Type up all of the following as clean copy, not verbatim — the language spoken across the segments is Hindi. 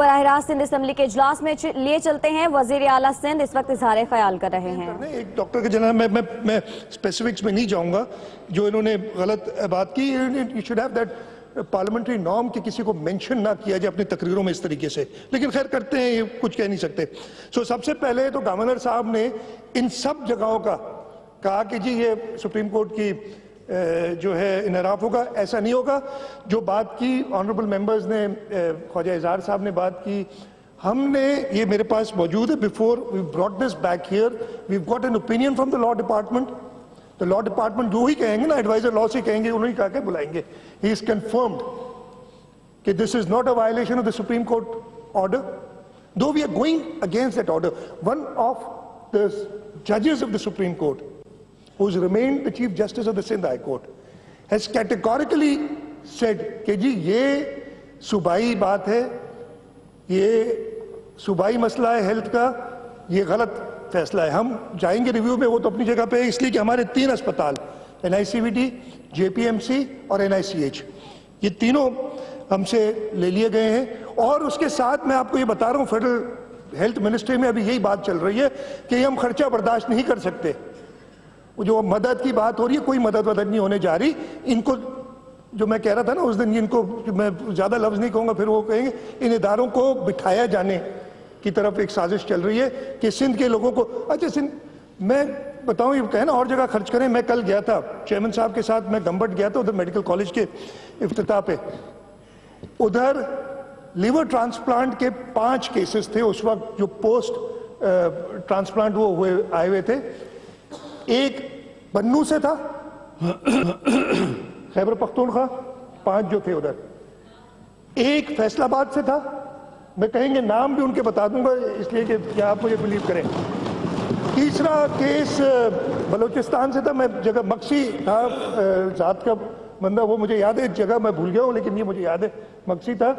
बराह रास्त सिंध असम्बली के इजलास में लिए चलते हैं। वजीर आला सिंध इस वक्त इजहार ख्याल कर रहे हैं। एक डॉक्टर के जनरल मैं स्पेसिफिक्स में नहीं जाऊंगा, जो इन्होंने गलत बात की। You should have that parliamentary norm कि किसी को मेंशन ना किया जाए अपनी तकरीरों में इस तरीके से, लेकिन खैर करते हैं, ये कुछ कह नहीं सकते। सबसे पहले तो गवर्नर साहब ने इन सब जगहों का कहा कि जी ये सुप्रीम कोर्ट की जो है इनहराफ होगा, ऐसा नहीं होगा। जो बात की ऑनरेबल मेंबर्स ने, ख्वाजा इजहार साहब ने बात की, हमने ये मेरे पास मौजूद है, before we brought this back here we got an opinion from the law department. तो लॉ डिपार्टमेंट जो ही कहेंगे ना, एडवाइजर लॉ से कहेंगे, उन्होंने कहा के बुलाएंगे। ही इज कंफर्म्ड कि this is not a violation of the Supreme Court order, though we are going against that order. One of the जजेस of the Supreme Court who's remained the Chief Justice of the Sindh High Court, has categorically said कि जी ये सूबाई बात है, ये सूबाई मसला है हेल्थ का, ये गलत फैसला है। हम जाएंगे रिव्यू में, वो तो अपनी जगह पे है, इसलिए कि हमारे 3 अस्पताल NICVD, JPMC और NICH, ये तीनों हमसे ले लिए गए हैं। और उसके साथ मैं आपको ये बता रहा हूँ, फेडरल हेल्थ मिनिस्ट्री में अभी यही बात चल रही है कि हम खर्चा बर्दाश्त नहीं कर सकते। जो मदद की बात हो रही है, कोई मदद नहीं होने जा रही। इनको जो मैं कह रहा था ना उस दिन, इनको मैं ज्यादा लफ्ज नहीं कहूंगा, फिर वो कहेंगे, इन इदारों को बिठाया जाने की तरफ एक साजिश चल रही है कि सिंध के लोगों को, अच्छा सिंध, मैं बताऊं, ये कहे ना और जगह खर्च करें। मैं कल गया था चेयरमैन साहब के साथ, मैं गंबट गया था, उधर मेडिकल कॉलेज के इफ्तिताह पे। उधर लीवर ट्रांसप्लांट के 5 केसेस थे उस वक्त, जो पोस्ट ट्रांसप्लांट वो हुए आए हुए थे। एक बन्नू से था, खैबर पख्तूनख्वा, 5 जो थे उधर। एक फैसलाबाद से था, मैं कहेंगे नाम भी उनके बता दूंगा इसलिए कि आप मुझे बिलीव करें। तीसरा केस बलूचिस्तान से था, मैं जगह मक्सी था, जात का बंदा, वो मुझे याद है, जगह मैं भूल गया हूँ लेकिन ये मुझे याद है मक्सी था।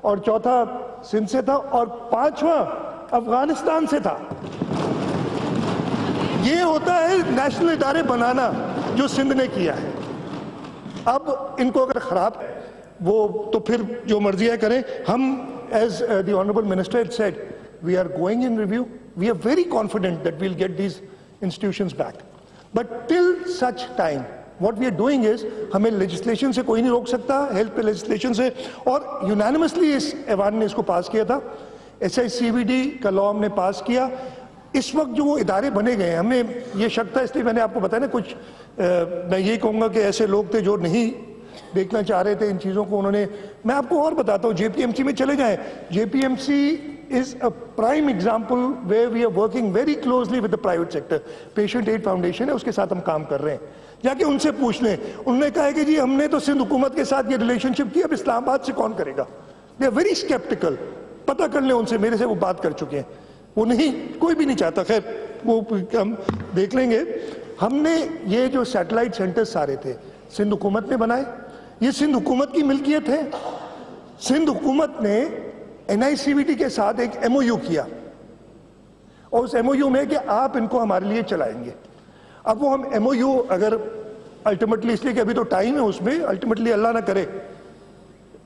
और चौथा सिंध से था, और 5वां अफगानिस्तान से था। ये होता है नेशनल इदारे बनाना जो सिंध ने किया है। अब इनको अगर खराब वो तो फिर जो मर्जी है करें। हम as the honourable minister said, we are going in review, we are very confident that we will get these institutions back, but till such time what we are doing is, हमें लेजिस्लेशन से कोई नहीं रोक सकता, हेल्थ पे लेजिस्लेशन से। और यूनानिमसली इस ऐवान ने इसको पास किया था, SICVD का लॉ हमने पास किया। इस वक्त जो वो इदारे बने गए हैं, हमें ये शक था, इसलिए मैंने आपको बताया ना, कुछ मैं ये कहूँगा कि ऐसे लोग थे जो नहीं देखना चाह रहे थे इन चीज़ों को। उन्होंने, मैं आपको और बताता हूँ, JPMC में चले जाएं। JPMC is a prime example way we are working very closely with the private sector. Patient aid foundation है, उसके साथ हम काम कर रहे हैं। जाके उनसे पूछ लें, उन्होंने कहा है कि जी हमने तो सिंध हुकूमत के साथ ये रिलेशनशिप की, अब इस्लामाबाद से कौन करेगा। दे आर वेरी स्केप्टिकल, पता कर लें उनसे, मेरे से वो बात कर चुके हैं, वो नहीं, कोई भी नहीं चाहता। खैर वो हम देख लेंगे। हमने ये जो सैटेलाइट सेंटर्स सारे थे सिंध हुकूमत ने बनाए, ये सिंध हुकूमत की मिल्कियत है। सिंध हुकूमत ने NICVD के साथ एक MOU किया, और उस MOU में कि आप इनको हमारे लिए चलाएंगे। अब वो हम MOU अगर अल्टीमेटली, इसलिए कि अभी तो टाइम है उसमें, अल्टीमेटली अल्लाह ना करे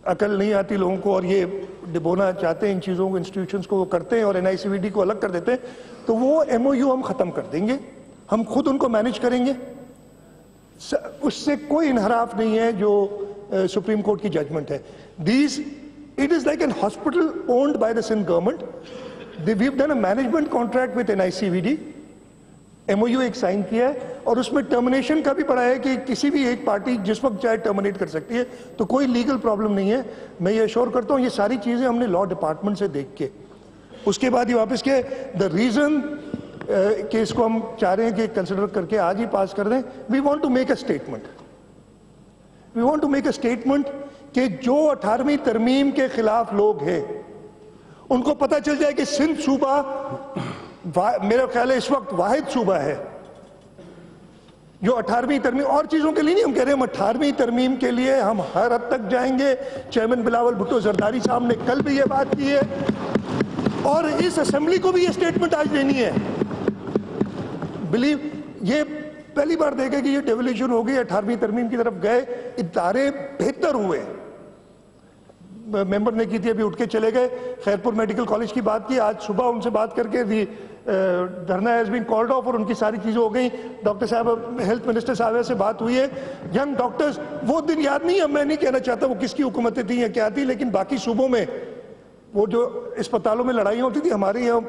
अकल नहीं आती लोगों को और ये डिबोना चाहते हैं इन चीज़ों को, इंस्टीट्यूशंस को वो करते हैं और NICVD को अलग कर देते हैं, तो वो MOU हम ख़त्म कर देंगे, हम खुद उनको मैनेज करेंगे। उससे कोई इनहराफ नहीं है जो सुप्रीम कोर्ट की जजमेंट है। These, it is like an hospital owned by the Sindh government. We have done a management contract with NICVD, MOU एक साइन किया है, और उसमें टर्मिनेशन का भी पड़ा है कि किसी भी एक पार्टी जिस वक्त चाहे टर्मिनेट कर सकती है, तो कोई लीगल प्रॉब्लम नहीं है। मैं ये अश्योर करता हूँ, ये सारी चीज़ें हमने लॉ डिपार्टमेंट से देख के उसके बाद ही वापस के। द रीज़न कि इसको हम चाह रहे हैं कि कंसिडर करके आज ही पास कर दें, we want to make a statement, we want to make a statement कि जो 18वीं तरमीम के खिलाफ लोग हैं उनको पता चल जाए कि सिंध सूबा मेरा ख्याल है इस वक्त वाहिद सूबा है जो 18वीं तरमीम, और चीजों के लिए नहीं हम कह रहे, हम 18वीं तरमीम के लिए हम हर हद तक जाएंगे। चेयरमैन बिलावल भुट्टो जरदारी साहब ने कल भी ये बात की है, और इस असेंबली को भी ये स्टेटमेंट आज देनी है। बिलीव, ये पहली बार देखे कि ये डेवोल्यूशन हो गई, 18वीं तरमीम की तरफ गए, इदारे बेहतर हुए। मेंबर ने की थी, अभी उठ के चले गए, खैरपुर मेडिकल कॉलेज की बात की। आज सुबह उनसे बात करके दी धरना हैज बीन कॉल्ड ऑफ और उनकी सारी चीजें हो गई। डॉक्टर साहब, हेल्थ मिनिस्टर साहब से बात हुई है। यंग डॉक्टर्स, वो दिन याद नहीं है, मैं नहीं कहना चाहता वो किसकी हुकूमतें थी या क्या थी, लेकिन बाकी सूबों में वो जो अस्पतालों में लड़ाइयाँ होती थी, हमारे यहाँ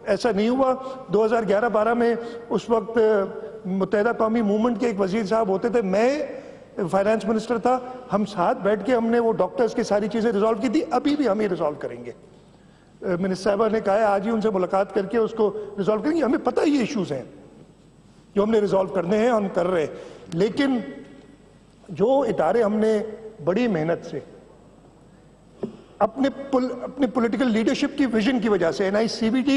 ऐसा नहीं हुआ। 2011-12 में उस वक्त मुत्तहिदा कौमी मूवमेंट के एक वजीर साहब होते थे, मैं फाइनेंस मिनिस्टर था, हम साथ बैठ के हमने वो डॉक्टर्स की सारी चीज़ें रिजॉल्व की थी। अभी भी हम ये रिजॉल्व करेंगे। मिनिस्टर साहबा ने कहा है आज ही उनसे मुलाकात करके उसको रिजॉल्व करेंगे। हमें पता है ये इश्यूज हैं जो हमने रिजॉल्व करने हैं, हम कर रहे हैं। लेकिन जो इदारे हमने बड़ी मेहनत से अपने पॉलिटिकल लीडरशिप की विजन की वजह से, NICVD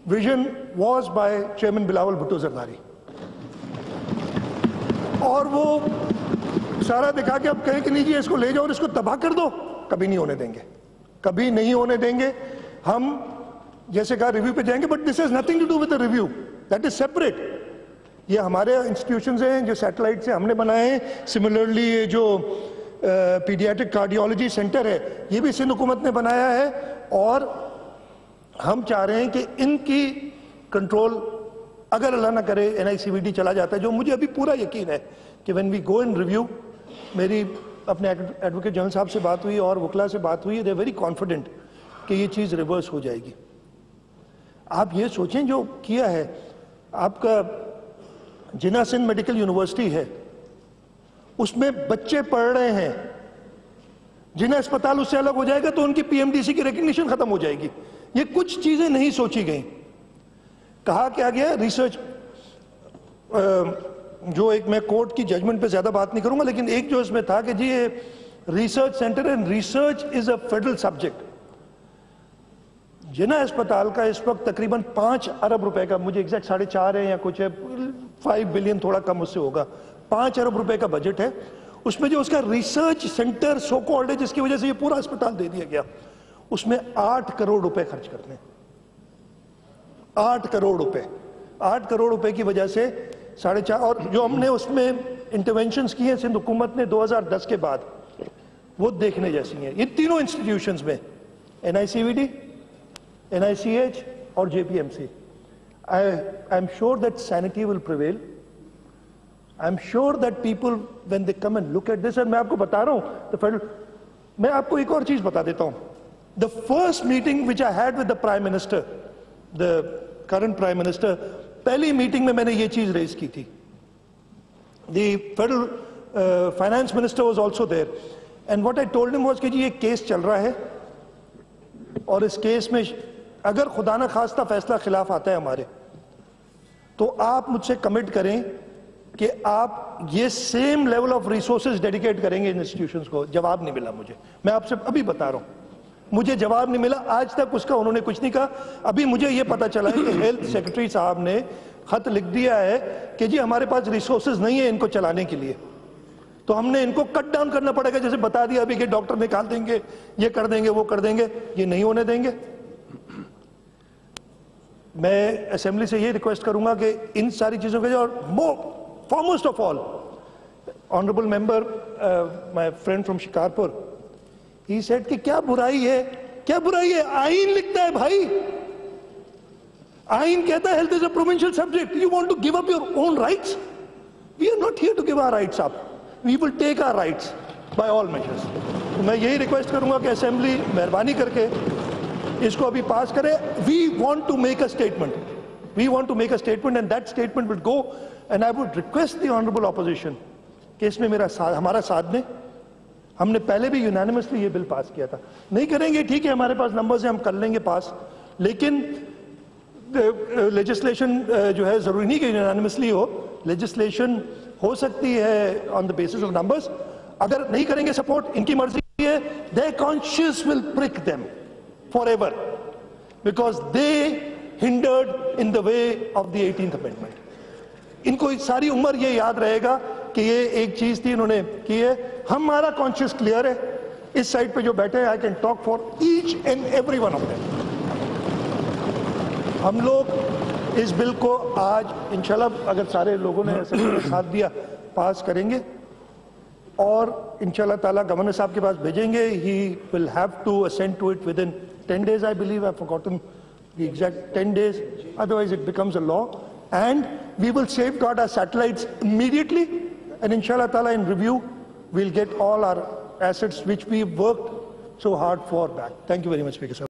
vision was by chairman Bilawal Bhutto Zardari, और वो सारा दिखा के अब कहें कि नहीं जी इसको ले जाओ और इसको तबाह कर दो, कभी नहीं होने देंगे, कभी नहीं होने देंगे। हम जैसे कहा रिव्यू पे जाएंगे, but this has nothing to do with the review, that is separate. ये हमारे इंस्टीट्यूशंस हैं जो सैटेलाइट से हमने बनाए हैं। सिमिलरली ये जो पीडियाट्रिक कार्डियोलॉजी सेंटर है, ये भी सिंध हुकूमत ने बनाया है, और हम चाह रहे हैं कि इनकी कंट्रोल अगर अल्लाह ना करे NICVD चला जाता है, जो मुझे अभी पूरा यकीन है कि when we go in review, मेरी अपने एडवोकेट जनरल साहब से बात हुई और वकला से बात हुई, दे वेरी कॉन्फिडेंट कि ये चीज़ रिवर्स हो जाएगी। आप ये सोचें जो किया है, आपका जिन्ना सिंध मेडिकल यूनिवर्सिटी है, उसमें बच्चे पढ़ रहे हैं, जिन्ना अस्पताल उससे अलग हो जाएगा तो उनकी PMDC की रिकग्निशन खत्म हो जाएगी। ये कुछ चीजें नहीं सोची गई। कहा क्या गया, रिसर्च, जो एक मैं कोर्ट की जजमेंट पे ज्यादा बात नहीं करूंगा, लेकिन एक जो इसमें था कि जी ये research centre and research is a federal subject. Jinnah अस्पताल का इस वक्त तकरीबन 5 अरब रुपए का, मुझे एग्जैक्ट 4.5 है या कुछ है, 5 बिलियन थोड़ा कम उससे होगा, 5 अरब रुपए का बजट है। उसमें जो उसका रिसर्च सेंटर सो कॉल्ड है, जिसकी वजह से ये पूरा अस्पताल दे दिया गया, उसमें 8 करोड़ रुपए खर्च करते हैं। 8 करोड़ रुपए, 8 करोड़ रुपए की वजह से 4.5, और जो हमने उसमें इंटरवेंशंस की हैं सिंध हुकूमत ने 2010 के बाद, वो देखने जैसी हैं। ये तीनों इंस्टीट्यूशंस में, NICVD, NICH और JPMC, I am sure that sanity will prevail. I am sure that people when they come and look at this, and मैं आपको बता रहा हूँ the federal, मैं आपको एक और चीज बता देता हूँ। The first meeting which I had with the Prime Minister, the current Prime Minister, पहली मीटिंग में मैंने ये चीज रेज की थी। The federal finance minister was also there, and what I told him was कि जी ये केस चल रहा है, और इस केस में अगर खुदा न खास्ता फैसला खिलाफ आता है हमारे, तो आप मुझसे कमिट करें कि आप ये same level of resources dedicate करेंगे इंस्टीट्यूशंस को। जवाब नहीं मिला मुझे, मैं आपसे अभी बता रहा हूं, मुझे जवाब नहीं मिला आज तक उसका, उन्होंने कुछ नहीं कहा। अभी मुझे ये पता चला है कि हेल्थ सेक्रेटरी साहब ने खत लिख दिया है कि जी हमारे पास रिसोर्सेज नहीं है इनको चलाने के लिए, तो हमने इनको कट डाउन करना पड़ेगा। जैसे बता दिया अभी कि डॉक्टर निकाल देंगे, ये कर देंगे, वो कर देंगे, ये नहीं होने देंगे। मैं असेंबली से ये रिक्वेस्ट करूंगा कि इन सारी चीजों के, और foremost of all, honorable member, my friend from Shikarpur, he said कि क्या बुराई है, क्या बुराई है, आईन लिखता है भाई, आईन कहता है health is a provincial subject. You want to give up your own rights? We are not here to give our rights up. We will take our rights by all measures. तो मैं यही रिक्वेस्ट करूंगा कि असेंबली मेहरबानी करके इसको अभी पास करे। We want to make a statement. We want to make a statement, and that statement will go, and I would request the honorable opposition कि इसमें हमारा साथ दें। हमने पहले भी यूनानिमसली ये बिल पास किया था। नहीं करेंगे ठीक है, हमारे पास नंबर्स हैं, हम कर लेंगे पास, लेकिन लेजिस्लेशन जो है जरूरी नहीं कि यूनानिमसली हो, लेजिस्लेशन हो सकती है on the basis of numbers. अगर नहीं करेंगे सपोर्ट, इनकी मर्जी है, their conscience will prick them forever because they hindered in the way of the 18th amendment. इनको सारी उम्र ये याद रहेगा कि ये एक चीज थी इन्होंने की है। हमारा कॉन्शियस क्लियर है, इस साइड पे जो बैठे हैं, I can talk for each and every one of them. हम लोग इस बिल को आज इंशाल्लाह अगर सारे लोगों ने साथ दिया, पास करेंगे। और इंशाल्लाह ताला गवर्नर साहब के पास भेजेंगे. He will have to assent to it within 10 days, I believe. I've forgotten the exact 10 days. Otherwise, it becomes a law. And we will safeguard our satellites immediately. And inshallah taala, in review, we'll get all our assets which we worked so hard for back. Thank you very much, Speaker sir.